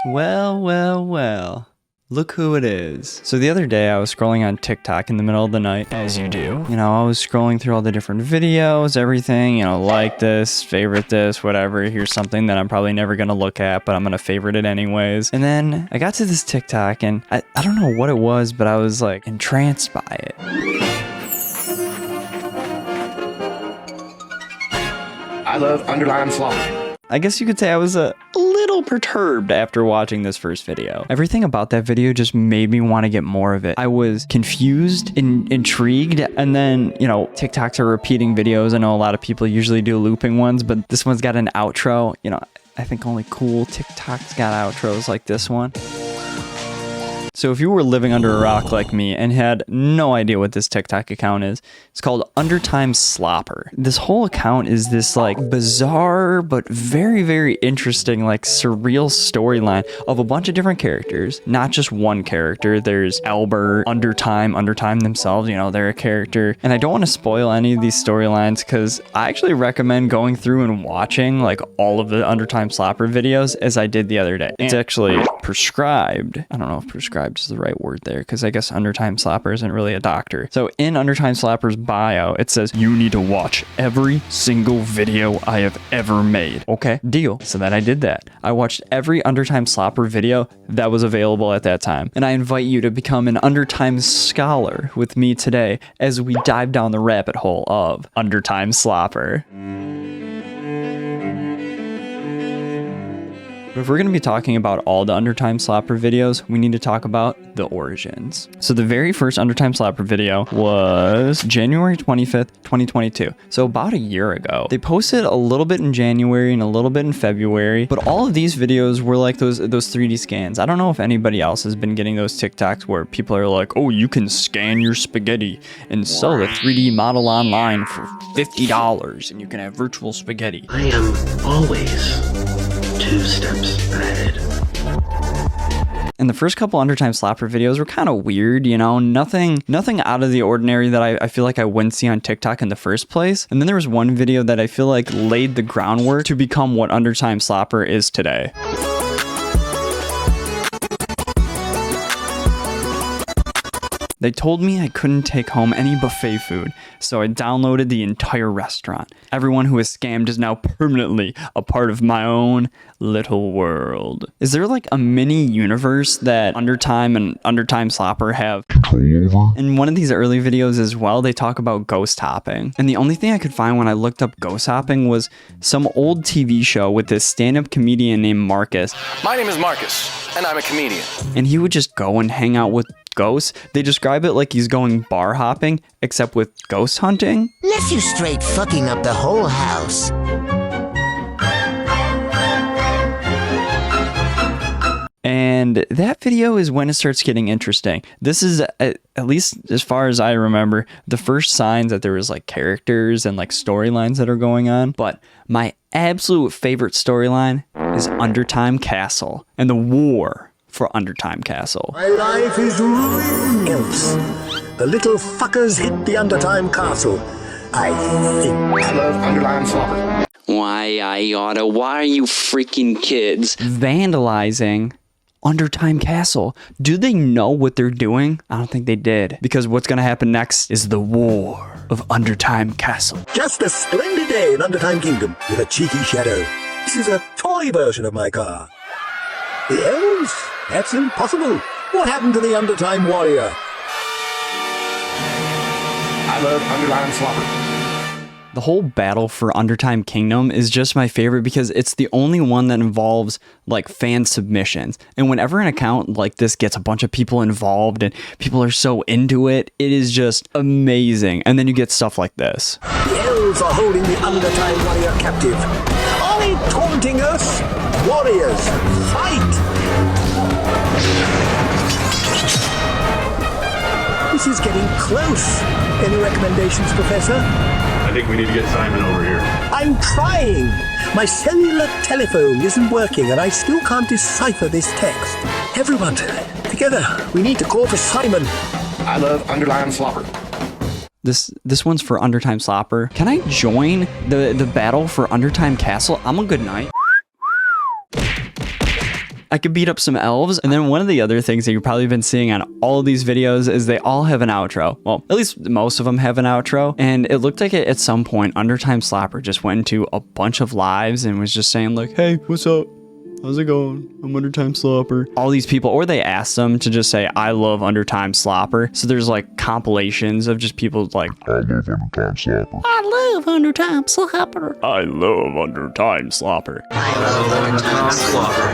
Well, well, well. Look who it is. So the other day I was scrolling on TikTok in the middle of the night. As you do. You know, I was scrolling through all the different videos, everything, you know, like this, favorite this, whatever. Here's something that I'm probably never going to look at, but I'm going to favorite it anyways. And then I got to this TikTok and I don't know what it was, but I was like entranced by it. I love undertime slopper. I guess you could say I was a little perturbed after watching this first video. Everything about that video just made me want to get more of it. I was confused and intrigued, and then, you know, TikToks are repeating videos. I know a lot of people usually do looping ones, but this one's got an outro. You know, I think only cool TikToks got outros like this one. So if you were living under a rock like me and had no idea what this TikTok account is, it's called Undertime Slopper. This whole account is this like bizarre but very, very interesting like surreal storyline of a bunch of different characters, not just one character. There's Albert, Undertime themselves, you know, they're a character. And I don't want to spoil any of these storylines because I actually recommend going through and watching like all of the Undertime Slopper videos as I did the other day. It's actually prescribed. I don't know if prescribed is the right word there because I guess Undertime Slopper isn't really a doctor. So in Undertime Slopper's bio, it says, you need to watch every single video I have ever made. Okay, deal. So that I did that. I watched every Undertime Slopper video that was available at that time. And I invite you to become an Undertime scholar with me today as we dive down the rabbit hole of Undertime Slopper. But if we're going to be talking about all the Undertime Slopper videos, we need to talk about the origins. So the very first Undertime Slopper video was January 25th, 2022. So about a year ago. They posted a little bit in January and a little bit in February, but all of these videos were like those 3D scans. I don't know if anybody else has been getting those TikToks where people are like, oh, you can scan your spaghetti and sell the 3D model online for $50 and you can have virtual spaghetti. I am always 2 steps ahead. And the first couple Undertime Slopper videos were kind of weird, you know, nothing out of the ordinary that I feel like I wouldn't see on TikTok in the first place. And then there was one video that I feel like laid the groundwork to become what Undertime Slopper is today. They told me I couldn't take home any buffet food, so I downloaded the entire restaurant. Everyone who is scammed is now permanently a part of my own little world. Is there like a mini universe that Undertime and Undertime Slopper have control over? In one of these early videos as well, they talk about ghost hopping. And the only thing I could find when I looked up ghost hopping was some old TV show with this stand-up comedian named Marcus. My name is Marcus, and I'm a comedian. And he would just go and hang out with ghosts. They describe it like he's going bar hopping, except with ghost hunting. Left you straight fucking up the whole house. And that video is when it starts getting interesting. This is, at least as far as I remember, the first signs that there was like characters and like storylines that are going on. But my absolute favorite storyline is Undertime Castle and the war for Undertime Castle. My life is ruined. Else, the little fuckers hit the Undertime Castle. I think. I love undertime slopper. Why are you freaking kids vandalizing Undertime Castle? Do they know what they're doing? I don't think they did. Because what's going to happen next is the war of Undertime Castle. Just a splendid day in Undertime Kingdom with a cheeky shadow. This is a toy version of my car. The elves? That's impossible. What happened to the Undertime warrior? I love undertime slopper. The whole battle for Undertime Kingdom is just my favorite because it's the only one that involves like fan submissions. And whenever an account like this gets a bunch of people involved and people are so into it, it is just amazing. And then you get stuff like this. The elves are holding the Undertime warrior captive. Are they taunting us? Warriors, fight! This is getting close. Any recommendations, Professor? I think we need to get Simon over here. I'm trying. My cellular telephone isn't working and I still can't decipher this text. Everyone, together, we need to call for Simon. I love undertime slopper. This one's for Undertime Slopper. Can I join the battle for Undertime Castle? I'm a good knight. I could beat up some elves. And then one of the other things that you've probably been seeing on all of these videos is they all have an outro. Well, at least most of them have an outro. And it looked like at some point, Undertime Slopper just went into a bunch of lives and was just saying like, hey, what's up? How's it going? I'm Undertime Slopper. All these people, or they asked them to just say, I love Undertime Slopper. So there's like compilations of just people like, I love Undertime Slopper. I love Undertime Slopper. I love Undertime Slopper. I love undertime slopper.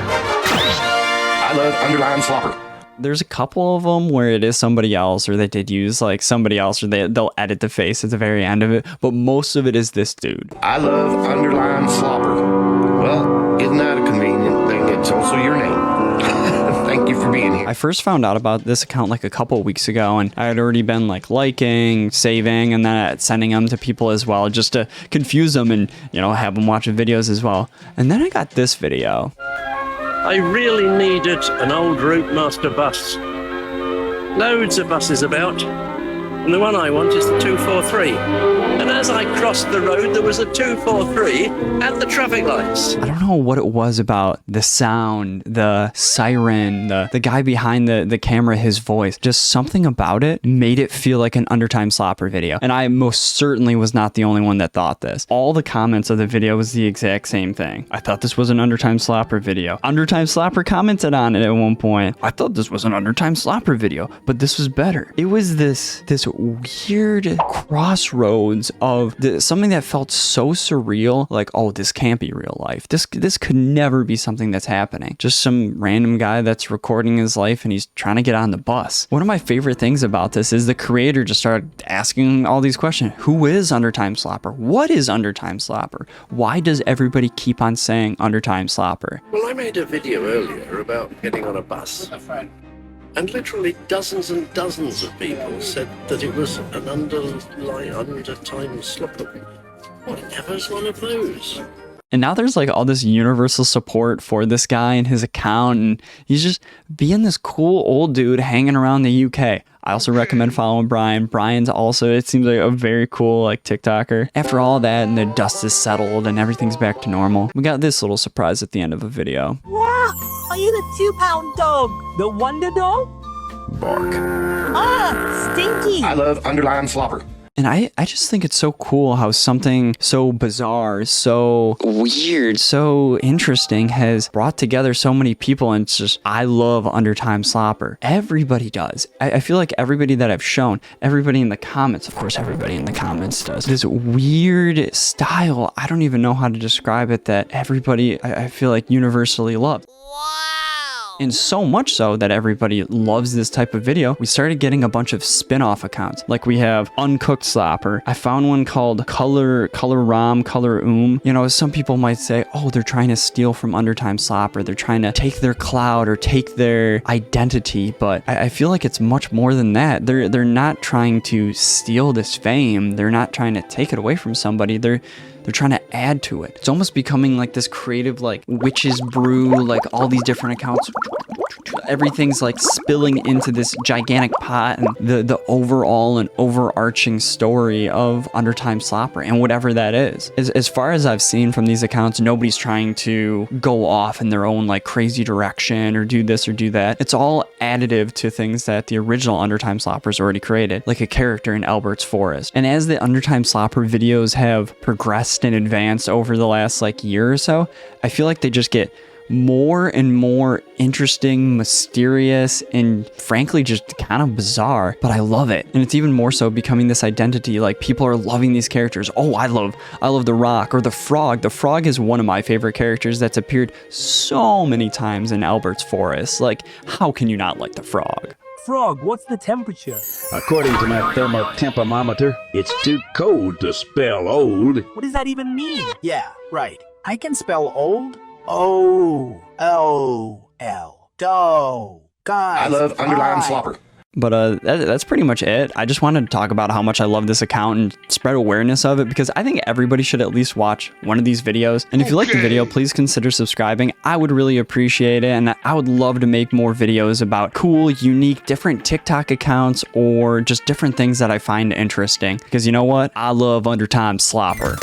I love underline slopper. There's a couple of them where it is somebody else, or they did use like somebody else, or they'll edit the face at the very end of it. But most of it is this dude. I love underline slopper. Well, isn't that a convenient thing? It's also your name. Thank you for being here. I first found out about this account like a couple of weeks ago, and I had already been like liking, saving, and then sending them to people as well, just to confuse them and, you know, have them watching videos as well. And then I got this video. I really needed an old route master bus. Loads of buses about, and the one I want is the 243. And as I crossed the road, there was a 243 at the traffic lights. I don't know what it was about the sound, the siren, the guy behind the camera, his voice. Just something about it made it feel like an Undertime Slopper video. And I most certainly was not the only one that thought this. All the comments of the video was the exact same thing. I thought this was an Undertime Slopper video. Undertime Slopper commented on it at one point. I thought this was an Undertime Slopper video, but this was better. It was this weird crossroads of something that felt so surreal, like, oh, this can't be real life. This could never be something that's happening. Just some random guy that's recording his life and he's trying to get on the bus. One of my favorite things about this is the creator just started asking all these questions. Who is Undertime Slopper? What is Undertime Slopper? Why does everybody keep on saying Undertime Slopper? Well, I made a video earlier about getting on a bus. And literally dozens and dozens of people said that it was an undertime slopper. Whatever's one of those? And now there's like all this universal support for this guy and his account, and he's just being this cool old dude hanging around the UK. I also recommend following Brian. Brian's also, it seems like a very cool like TikToker. After all that and the dust is settled and everything's back to normal, we got this little surprise at the end of a video. Wow! Are you the 2-pound dog? The wonder dog? Bark. Ah! Stinky! I love underline slopper. And I just think it's so cool how something so bizarre, so weird, so interesting has brought together so many people. And it's just, I love Undertime Slopper. Everybody does. I feel like everybody that I've shown, everybody in the comments, of course, everybody in the comments does. This weird style, I don't even know how to describe it, that everybody, I feel like universally loves. And so much so that everybody loves this type of video, we started getting a bunch of spin-off accounts. Like we have Uncooked Slopper. I found one called Color Ram, Color You know, some people might say, oh, they're trying to steal from Undertime Slopper. They're trying to take their clout or take their identity. But I feel like it's much more than that. They're not trying to steal this fame. They're not trying to take it away from somebody. They're trying to add to it. It's almost becoming like this creative, like witch's brew, like all these different accounts. Everything's like spilling into this gigantic pot, and the overall and overarching story of Undertime Slopper and whatever that is. As far as I've seen from these accounts, nobody's trying to go off in their own like crazy direction or do this or do that. It's all additive to things that the original Undertime Sloppers already created, like a character in Albert's Forest. And as the Undertime Slopper videos have progressed and advanced over the last like year or so, I feel like they just get more and more interesting, mysterious, and frankly just kind of bizarre, but I love it. And it's even more so becoming this identity. Like people are loving these characters. Oh, I love the Rock or the Frog. The Frog is one of my favorite characters that's appeared so many times in Albert's Forest. Like, how can you not like the Frog? Frog, what's the temperature? According to my thermal tempometer, it's too cold to spell old. What does that even mean? Yeah, right. I can spell old. O-L-L. Dough. Guys. I love underline slopper. But that's pretty much it. I just wanted to talk about how much I love this account and spread awareness of it, because I think everybody should at least watch one of these videos. And if you like the video, please consider subscribing. I would really appreciate it. And I would love to make more videos about cool, unique, different TikTok accounts or just different things that I find interesting. Because you know what? I love Undertime Slopper.